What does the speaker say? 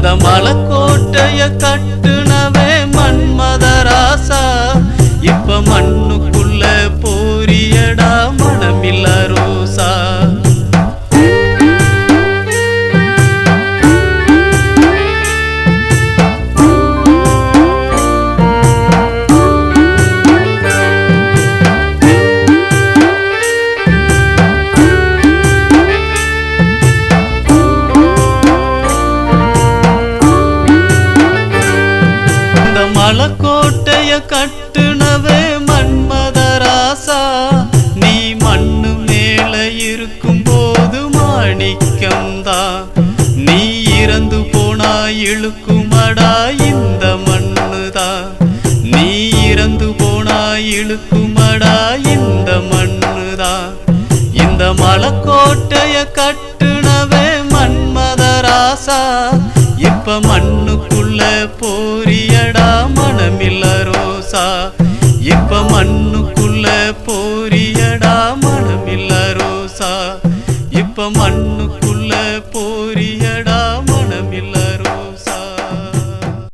மலக்கோட்டைய கட்டுனவே மன்மதராசா இப்ப மண்ணுக்குள்ள போரியடா மனமில்ல ரோசா மலக்கோட்டைய கட்டுனவே மன்மதராசா நீ மண்ணு மேல இருக்கும் போது மாணிக்கம்தா நீ இறந்து போனா இழுக்குமடா இந்த மண்ணுதா நீ இறந்து போனா இழுக்குமடா இந்த மண்ணுதா இந்த மலக்கோட்டைய கட்டுனவே மன்மதராசா இப்ப மண்ணுக்குள்ள போரியடா மனமில்ல ரோசா இப்ப மண்ணுக்கு